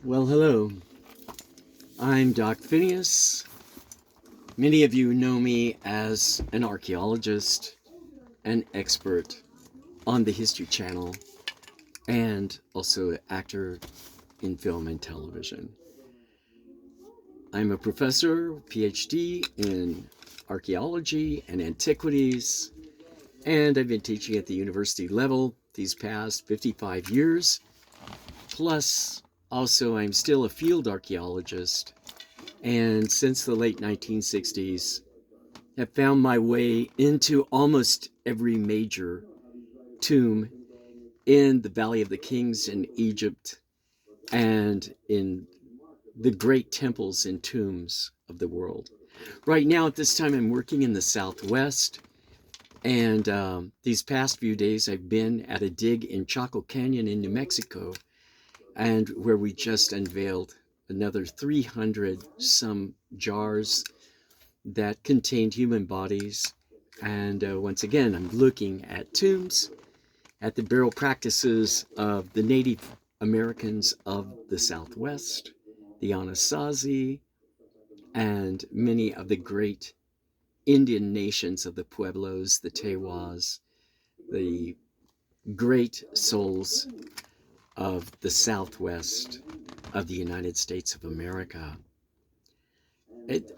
Well, hello. I'm Doc Phineas. Many of you know me as an archaeologist, an expert on the History Channel, and also an actor in film and television. I'm a professor, PhD in archaeology and antiquities, and I've been teaching at the university level these past 55 years. Plus, also, I'm still a field archaeologist, and since the late 1960s, have found my way into almost every major tomb in the Valley of the Kings in Egypt and in the great temples and tombs of the world. Right now, at this time, I'm working in the Southwest, and these past few days, I've been at a dig in Chaco Canyon in New Mexico, and where we just unveiled another 300 some jars that contained human bodies. And once again, I'm looking at tombs, at the burial practices of the Native Americans of the Southwest, the Anasazi, and many of the great Indian nations of the Pueblos, the Tewas, the great souls of the Southwest of the United States of America.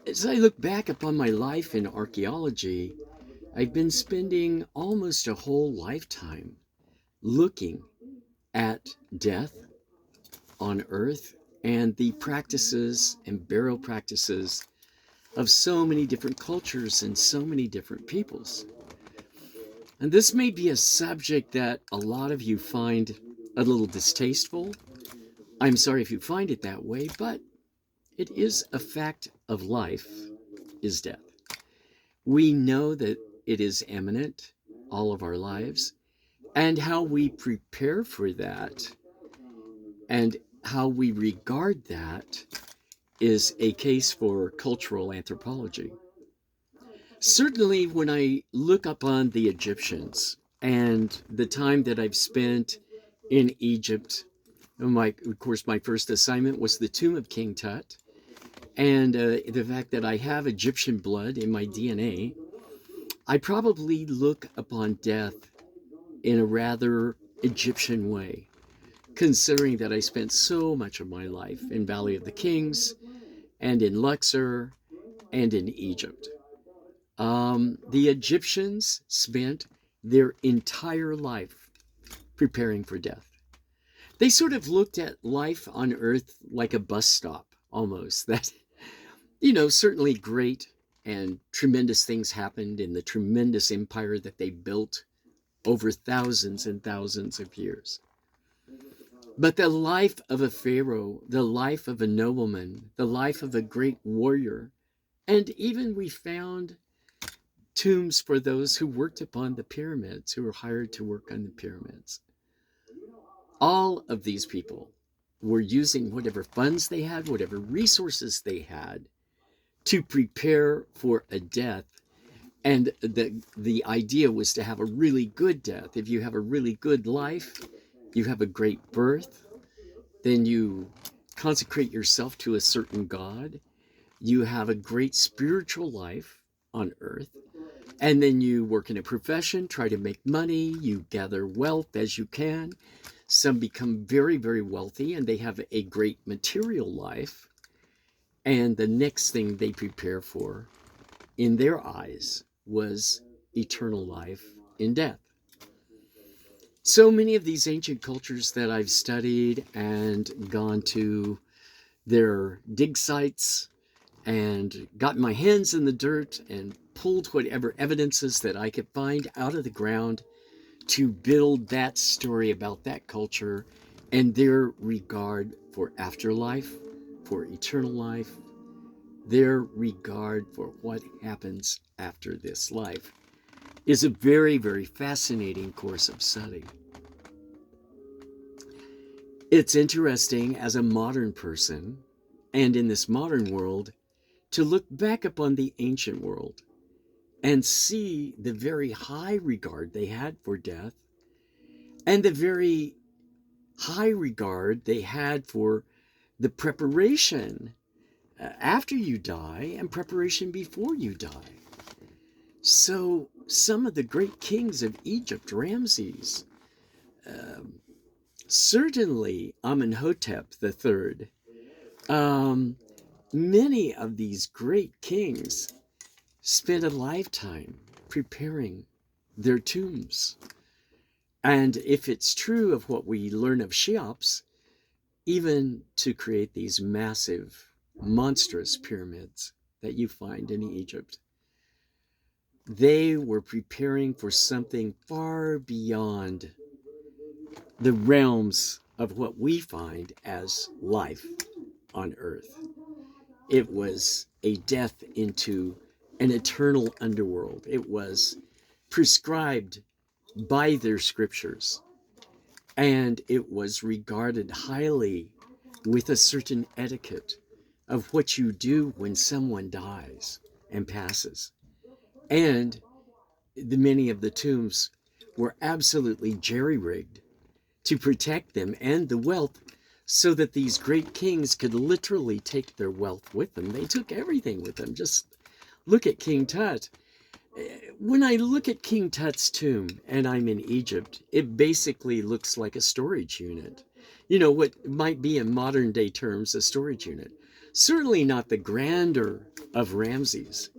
As I look back upon my life in archaeology, I've been spending almost a whole lifetime looking at death on Earth and the practices and burial practices of so many different cultures and so many different peoples. And this may be a subject that a lot of you find a little distasteful. I'm sorry if you find it that way, but it is a fact of life, is death. We know that it is imminent all of our lives, and how we prepare for that and how we regard that is a case for cultural anthropology. Certainly, when I look upon the Egyptians and the time that I've spent in Egypt, of course, my first assignment was the tomb of King Tut, and the fact that I have Egyptian blood in my DNA, I probably look upon death in a rather Egyptian way, considering that I spent so much of my life in Valley of the Kings and in Luxor and in Egypt. The Egyptians spent their entire life preparing for death. They sort of looked at life on Earth like a bus stop, almost. That, certainly great and tremendous things happened in the tremendous empire that they built over thousands and thousands of years. But the life of a pharaoh, the life of a nobleman, the life of a great warrior, and even we found tombs for those who worked upon the pyramids, who were hired to work on the pyramids. All of these people were using whatever funds they had, whatever resources they had to prepare for a death. And the idea was to have a really good death. If you have a really good life, you have a great birth, then you consecrate yourself to a certain God, you have a great spiritual life on earth, and then you work in a profession, try to make money, you gather wealth as you can. Some become very, very wealthy and they have a great material life. And the next thing they prepare for, in their eyes, was eternal life in death. So many of these ancient cultures that I've studied and gone to their dig sites and gotten my hands in the dirt and pulled whatever evidences that I could find out of the ground to build that story about that culture and their regard for afterlife, for eternal life, their regard for what happens after this life is a very, very fascinating course of study. It's interesting as a modern person and in this modern world to look back upon the ancient world and see the very high regard they had for death and the very high regard they had for the preparation after you die and preparation before you die. So some of the great kings of Egypt, Ramses, certainly Amenhotep III, many of these great kings spent a lifetime preparing their tombs. And if it's true of what we learn of Cheops, even to create these massive, monstrous pyramids that you find in Egypt, they were preparing for something far beyond the realms of what we find as life on earth. It was a death into an eternal underworld. It was prescribed by their scriptures, and it was regarded highly with a certain etiquette of what you do when someone dies and passes. And many of the tombs were absolutely jerry-rigged to protect them and the wealth, so that these great kings could literally take their wealth with them. They took everything with them. Just look at King Tut. When I look at King Tut's tomb and I'm in Egypt, it basically looks like a storage unit. You know, what might be in modern day terms a storage unit. Certainly not the grandeur of Ramses.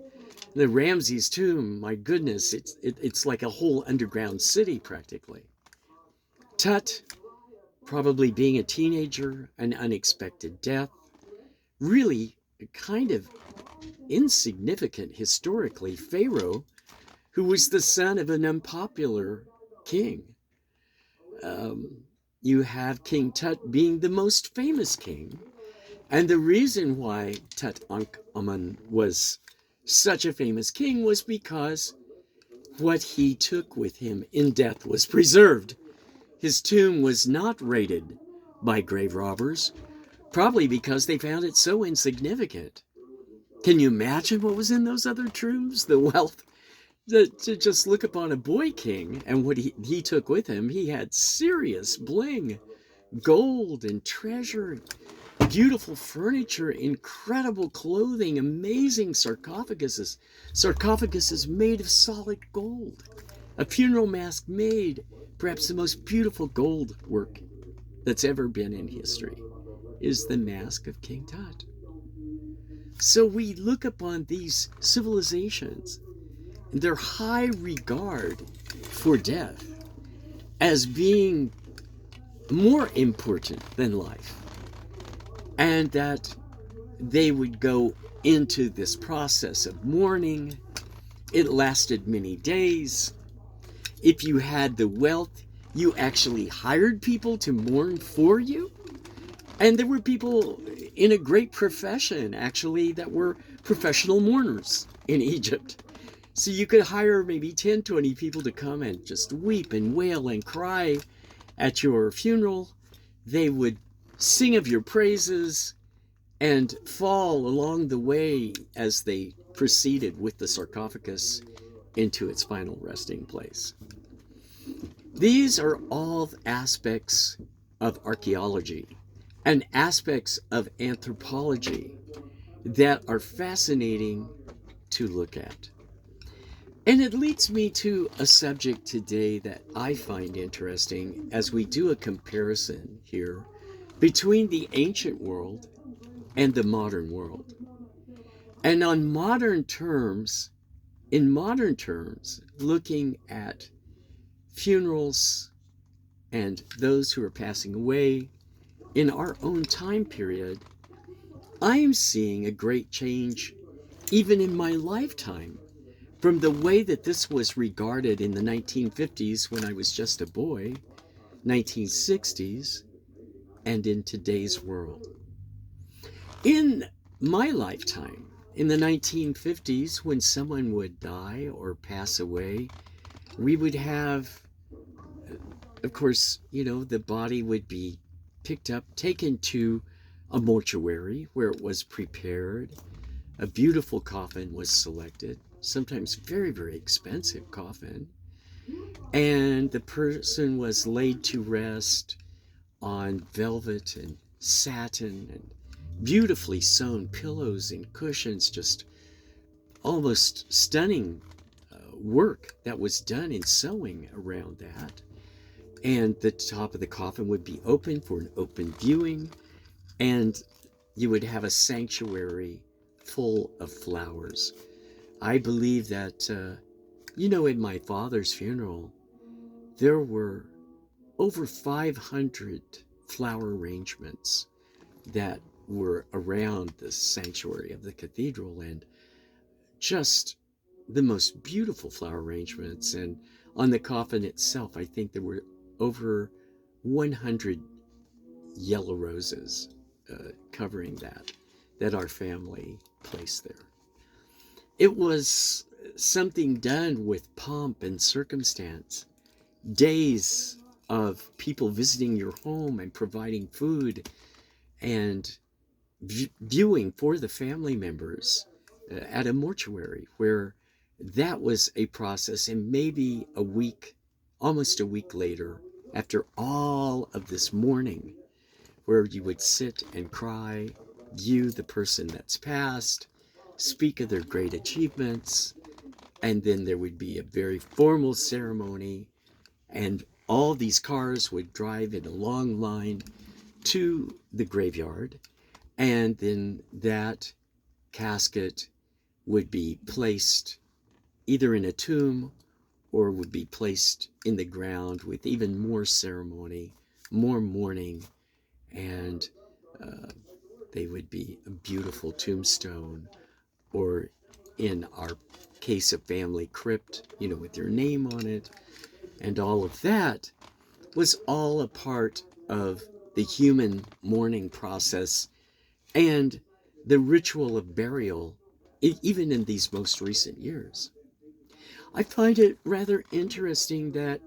The Ramses tomb, my goodness, it's like a whole underground city practically. Tut, probably being a teenager, an unexpected death, really kind of insignificant historically, Pharaoh, who was the son of an unpopular king. You have King Tut being the most famous king, and the reason why Tutankhamun was such a famous king was because what he took with him in death was preserved. His tomb was not raided by grave robbers, probably because they found it so insignificant. Can you imagine what was in those other tombs? The wealth. To just look upon a boy king and what he took with him. He had serious bling, gold and treasure, beautiful furniture, incredible clothing, amazing sarcophaguses made of solid gold, a funeral mask made perhaps the most beautiful gold work that's ever been in history is the mask of King Tut. So we look upon these civilizations, their high regard for death, as being more important than life, and that they would go into this process of mourning. It lasted many days. If you had the wealth, you actually hired people to mourn for you. And there were people in a great profession, actually, that were professional mourners in Egypt. So you could hire maybe 10, 20 people to come and just weep and wail and cry at your funeral. They would sing of your praises and fall along the way as they proceeded with the sarcophagus into its final resting place. These are all aspects of archaeology and aspects of anthropology that are fascinating to look at. And it leads me to a subject today that I find interesting as we do a comparison here between the ancient world and the modern world. And on modern terms, in modern terms, looking at funerals and those who are passing away in our own time period, I'm seeing a great change even in my lifetime from the way that this was regarded in the 1950s when I was just a boy, 1960s, and in today's world. In my lifetime, in the 1950s, when someone would die or pass away, we would have, of course, the body would be picked up, taken to a mortuary where it was prepared. A beautiful coffin was selected, sometimes very, very expensive coffin. And the person was laid to rest on velvet and satin and beautifully sewn pillows and cushions, just almost stunning work that was done in sewing around that. And the top of the coffin would be open for an open viewing, and you would have a sanctuary full of flowers. I believe that, in my father's funeral, there were over 500 flower arrangements that were around the sanctuary of the cathedral, and just the most beautiful flower arrangements. And on the coffin itself, I think there were over 100 yellow roses covering that our family placed there. It was something done with pomp and circumstance. Days of people visiting your home and providing food and viewing for the family members at a mortuary, where that was a process. And maybe a week, almost a week later, after all of this mourning, where you would sit and cry, view the person that's passed, speak of their great achievements, and then there would be a very formal ceremony, and all these cars would drive in a long line to the graveyard, and then that casket would be placed either in a tomb or would be placed in the ground with even more ceremony, more mourning, and they would be a beautiful tombstone, or in our case, a family crypt, with your name on it. And all of that was all a part of the human mourning process and the ritual of burial, even in these most recent years. I find it rather interesting that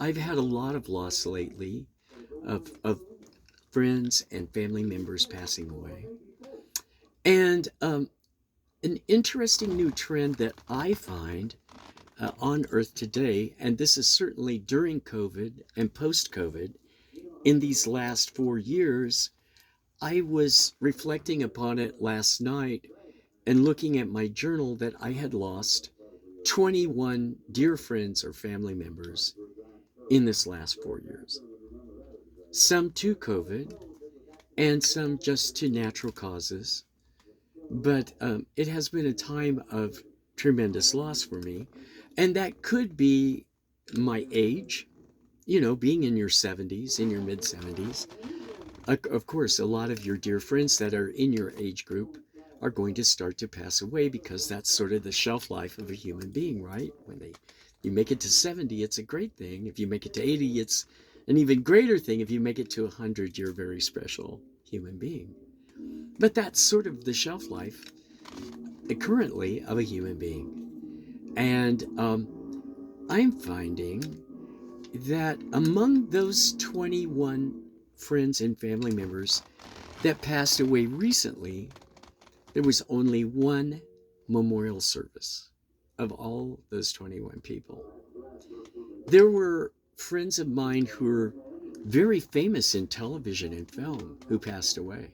I've had a lot of loss lately of friends and family members passing away. And an interesting new trend that I find on Earth today, and this is certainly during COVID and post-COVID, in these last 4 years, I was reflecting upon it last night and looking at my journal that I had lost 21 dear friends or family members in this last 4 years. Some to COVID and some just to natural causes. But it has been a time of tremendous loss for me. And that could be my age, being in your 70s, in your mid 70s. Of course, a lot of your dear friends that are in your age group are going to start to pass away, because that's sort of the shelf life of a human being, right? You make it to 70, it's a great thing. If you make it to 80, it's an even greater thing. If you make it to 100, you're a very special human being. But that's sort of the shelf life currently of a human being. And I'm finding that among those 21 friends and family members that passed away recently, there was only one memorial service of all those 21 people. There were friends of mine who were very famous in television and film who passed away.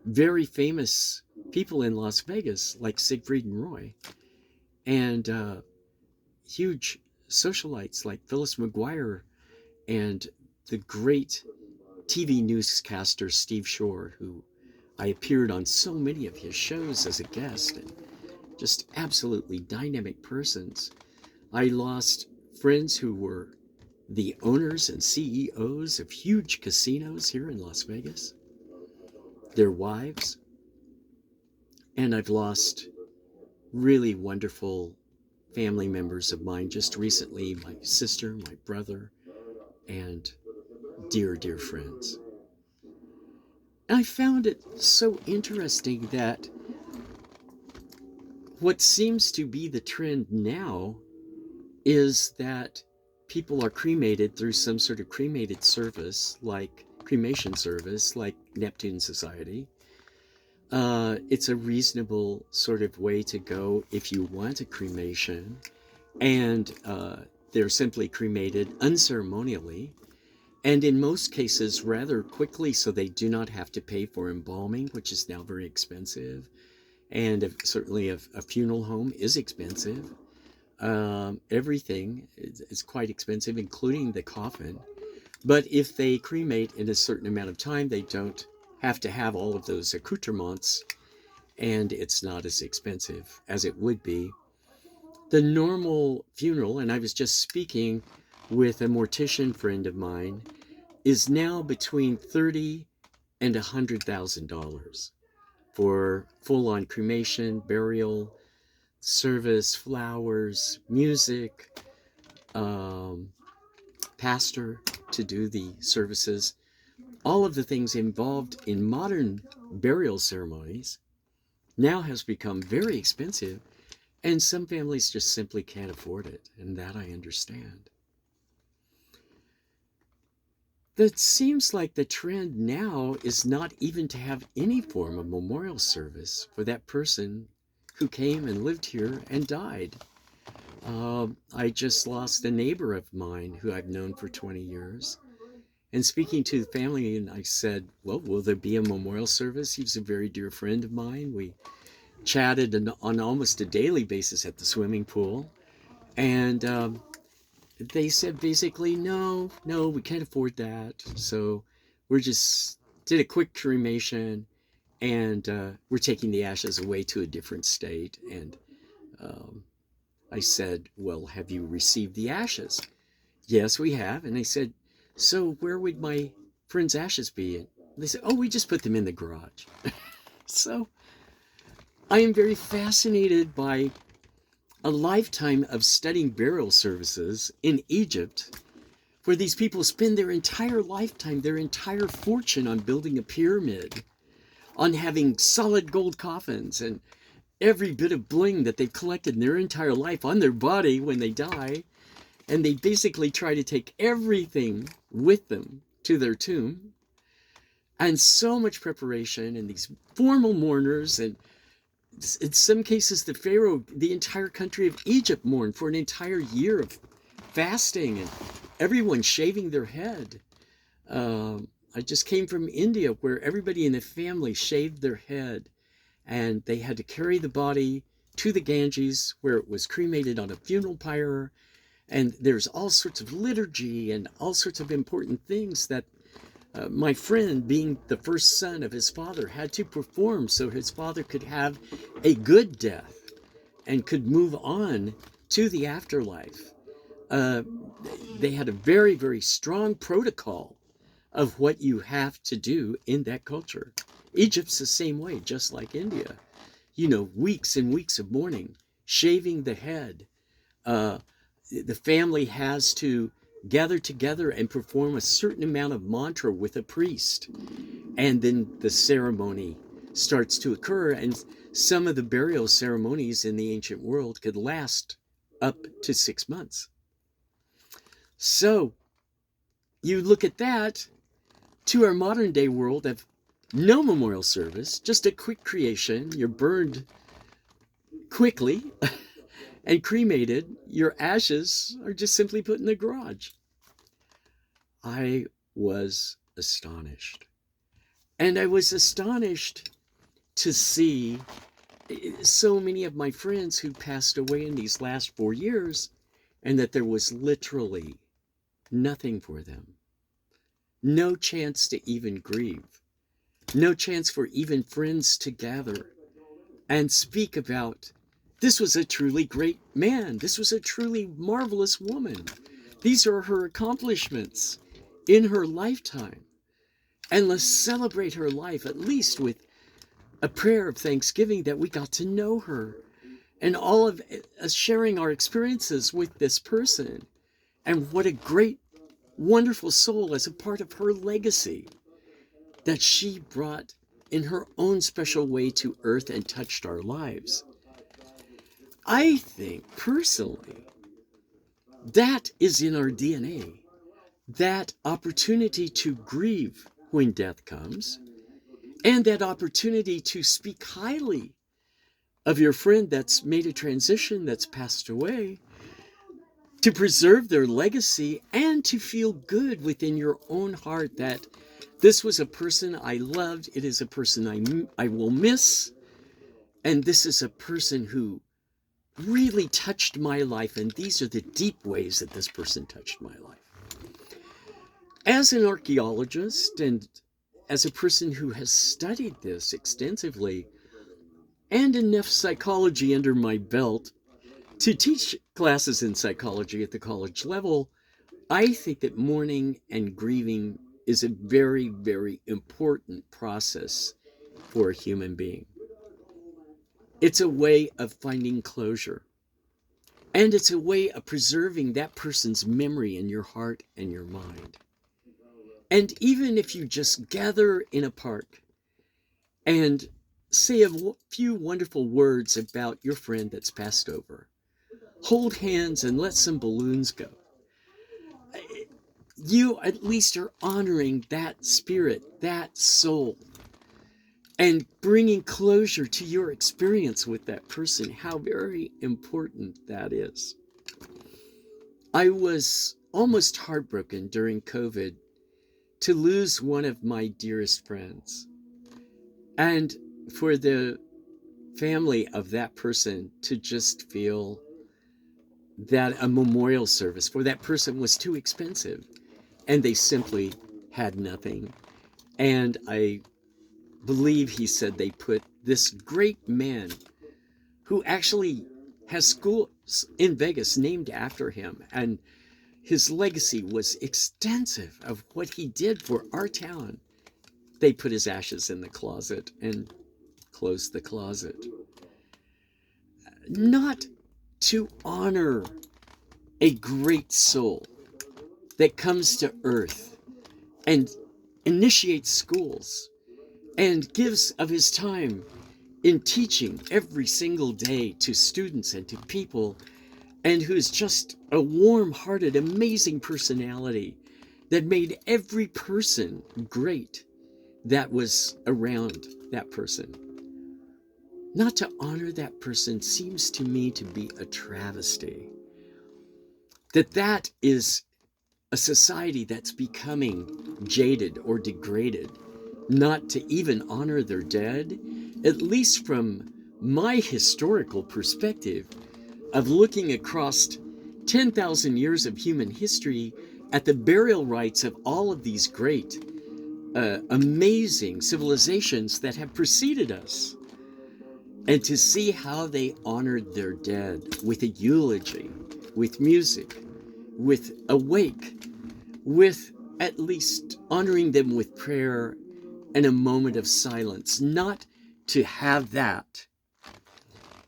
Very famous people in Las Vegas, like Siegfried and Roy, and huge socialites like Phyllis McGuire, and the great TV newscaster Steve Shore, who I appeared on so many of his shows as a guest, and just absolutely dynamic persons. I lost friends who were the owners and CEOs of huge casinos here in Las Vegas, their wives, and I've lost really wonderful family members of mine just recently, my sister, my brother, and dear, dear friends. And I found it so interesting that what seems to be the trend now is that people are cremated through some sort of cremated service, like cremation service, like Neptune Society. It's a reasonable sort of way to go if you want a cremation, and they're simply cremated unceremonially, and in most cases rather quickly, so they do not have to pay for embalming, which is now very expensive. And certainly a funeral home is expensive. Everything is quite expensive, including the coffin. But if they cremate in a certain amount of time, they don't have to have all of those accoutrements, and it's not as expensive as it would be. The normal funeral, and I was just speaking with a mortician friend of mine, is now between $30,000 and $100,000 for full-on cremation, burial, service, flowers, music, pastor to do the services. All of the things involved in modern burial ceremonies now has become very expensive, and some families just simply can't afford it, and that I understand. It seems like the trend now is not even to have any form of memorial service for that person who came and lived here and died. I just lost a neighbor of mine who I've known for 20 years. And speaking to the family, and I said, well, will there be a memorial service? He was a very dear friend of mine. We chatted on almost a daily basis at the swimming pool. And they said basically, no, we can't afford that. So we're just did a quick cremation, and we're taking the ashes away to a different state. And I said, well, have you received the ashes? Yes, we have. And they said, so where would my friend's ashes be? And they said, oh, we just put them in the garage. So I am very fascinated by a lifetime of studying burial services in Egypt, where these people spend their entire lifetime, their entire fortune on building a pyramid, on having solid gold coffins, and every bit of bling that they've collected in their entire life on their body when they die. And they basically try to take everything with them to their tomb. And so much preparation, and these formal mourners, and in some cases the Pharaoh, the entire country of Egypt mourned for an entire year of fasting, and everyone shaving their head. I just came from India, where everybody in the family shaved their head, and they had to carry the body to the Ganges, where it was cremated on a funeral pyre. And there's all sorts of liturgy and all sorts of important things that my friend, being the first son of his father, had to perform so his father could have a good death and could move on to the afterlife. They had a very, very strong protocol of what you have to do in that culture. Egypt's the same way, just like India. You know, weeks and weeks of mourning, shaving the head. The family has to gather together and perform a certain amount of mantra with a priest. And then the ceremony starts to occur. And some of the burial ceremonies in the ancient world could last up to 6 months. So you look at that to our modern day world of no memorial service, just a quick creation. You're burned quickly and cremated. Your ashes are just simply put in the garage. I was astonished. And I was astonished to see so many of my friends who passed away in these last 4 years, and that there was literally nothing for them. No chance to even grieve. No chance for even friends to gather and speak about, this was a truly great man. This was a truly marvelous woman. These are her accomplishments in her lifetime. And let's celebrate her life, at least with a prayer of thanksgiving that we got to know her, and all of us sharing our experiences with this person. And what a great, wonderful soul as a part of her legacy that she brought in her own special way to earth and touched our lives. I think personally that is in our DNA, that opportunity to grieve when death comes, and that opportunity to speak highly of your friend that's made a transition, that's passed away. to preserve their legacy and to feel good within your own heart that this was a person I loved, it is a person I will miss, and this is a person who really touched my life, and these are the deep ways that this person touched my life. As an archaeologist and as a person who has studied this extensively and enough psychology under my belt to teach classes in psychology at the college level, I think that mourning and grieving is a very, very important process for a human being. It's a way of finding closure. And it's a way of preserving that person's memory in your heart and your mind. And even if you just gather in a park and say a few wonderful words about your friend that's passed over, hold hands and let some balloons go, you at least are honoring that spirit, that soul, and bringing closure to your experience with that person, how very important that is. I was almost heartbroken during COVID to lose one of my dearest friends. And for the family of that person to just feel that a memorial service for that person was too expensive and they simply had nothing. And I believe he said they put this great man who actually has schools in Vegas named after him, and his legacy was extensive of what he did for our town. They put his ashes in the closet and closed the closet. Not to honor a great soul that comes to earth and initiates schools and gives of his time in teaching every single day to students and to people, and who's just a warm-hearted, amazing personality that made every person great that was around that person. Not to honor that person seems to me to be a travesty. That is a society that's becoming jaded or degraded, not to even honor their dead, at least from my historical perspective of looking across 10,000 years of human history at the burial rites of all of these great, amazing civilizations that have preceded us, and to see how they honored their dead with a eulogy, with music, with a wake, with at least honoring them with prayer and a moment of silence. Not to have that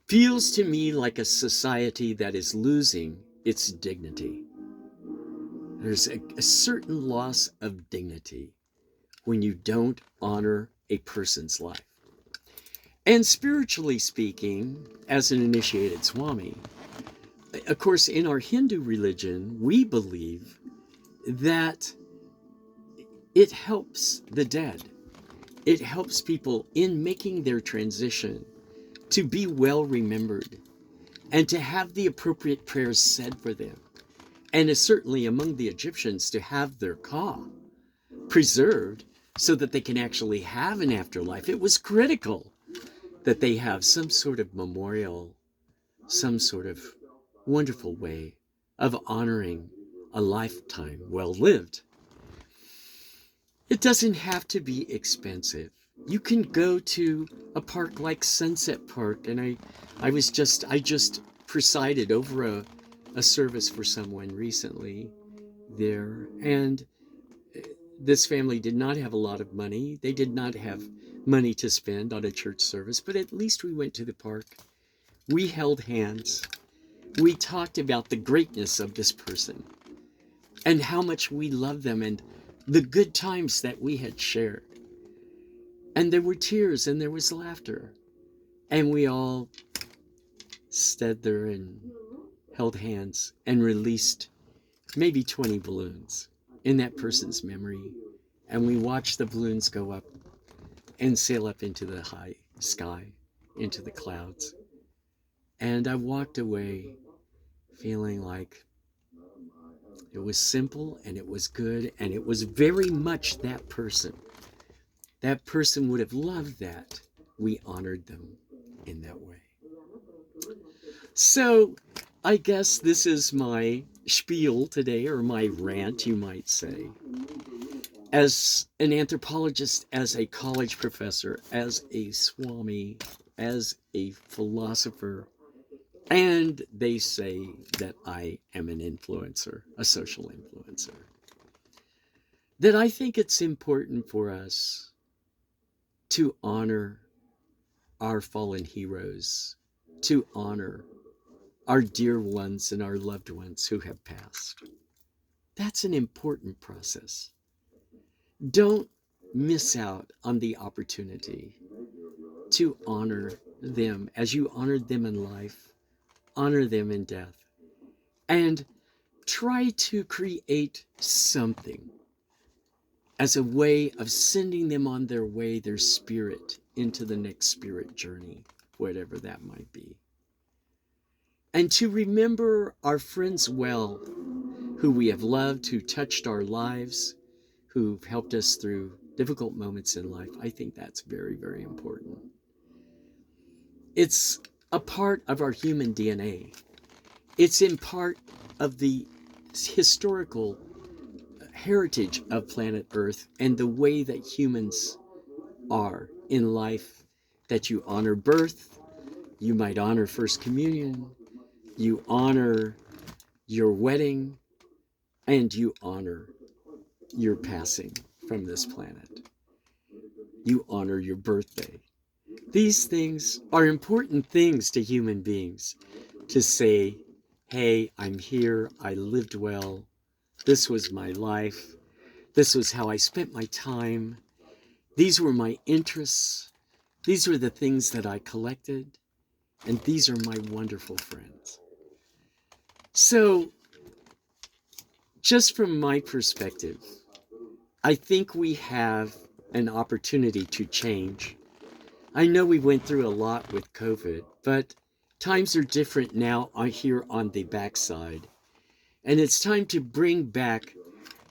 feels to me like a society that is losing its dignity. There's a certain loss of dignity when you don't honor a person's life. And spiritually speaking, as an initiated Swami, of course, in our Hindu religion, we believe that it helps the dead. It helps people in making their transition to be well remembered and to have the appropriate prayers said for them. And is certainly among the Egyptians to have their ka preserved so that they can actually have an afterlife. It was critical that they have some sort of memorial, some sort of wonderful way of honoring a lifetime well lived. It doesn't have to be expensive. You can go to a park like Sunset Park, and I just presided over a service for someone recently there, and this family did not have a lot of money. They did not have money to spend on a church service, but at least we went to the park. We held hands. We talked about the greatness of this person and how much we love them and the good times that we had shared. And there were tears and there was laughter. And we all stood there and held hands and released maybe 20 balloons in that person's memory. And we watched the balloons go up and sail up into the high sky, into the clouds. And I walked away feeling like It was simple and it was good, and it was very much that person. That person would have loved that. We honored them in that way. So I guess this is my spiel today, or my rant, you might say. As an anthropologist, as a college professor, as a Swami, as a philosopher, and they say that I am an influencer, a social influencer, that I think it's important for us to honor our fallen heroes, to honor our dear ones and our loved ones who have passed. That's an important process. Don't miss out on the opportunity to honor them as you honored them in life, honor them in death, and try to create something as a way of sending them on their way, their spirit, into the next spirit journey, whatever that might be. And to remember our friends well, who we have loved, who touched our lives, who've helped us through difficult moments in life. I think that's very, very important. It's a part of our human DNA. It's in part of the historical heritage of planet Earth and the way that humans are in life, that you honor birth, you might honor First Communion, you honor your wedding, and you honor your passing from this planet. You honor your birthday. These things are important things to human beings, to say, hey, I'm here, I lived well, this was my life, this was how I spent my time, these were my interests, these were the things that I collected, and these are my wonderful friends. So, just from my perspective, I think we have an opportunity to change. I know we went through a lot with COVID, but times are different now here on the backside. And it's time to bring back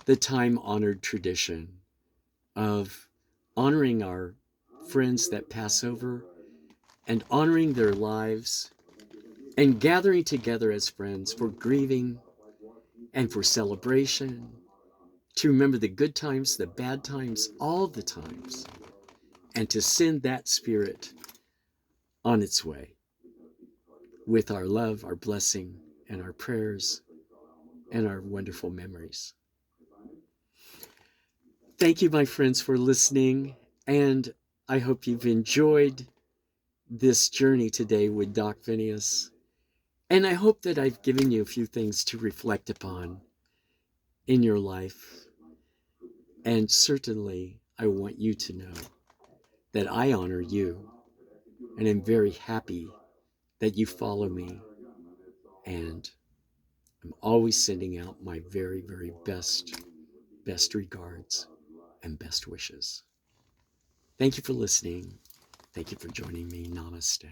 the time-honored tradition of honoring our friends that pass over and honoring their lives and gathering together as friends for grieving and for celebration, to remember the good times, the bad times, all the times, and to send that spirit on its way with our love, our blessing, and our prayers, and our wonderful memories. Thank you, my friends, for listening, and I hope you've enjoyed this journey today with Doc Phineas, and I hope that I've given you a few things to reflect upon in your life, and certainly I want you to know that I honor you, and I'm very happy that you follow me, and I'm always sending out my very, very best regards and best wishes. Thank you for listening. Thank you for joining me. Namaste.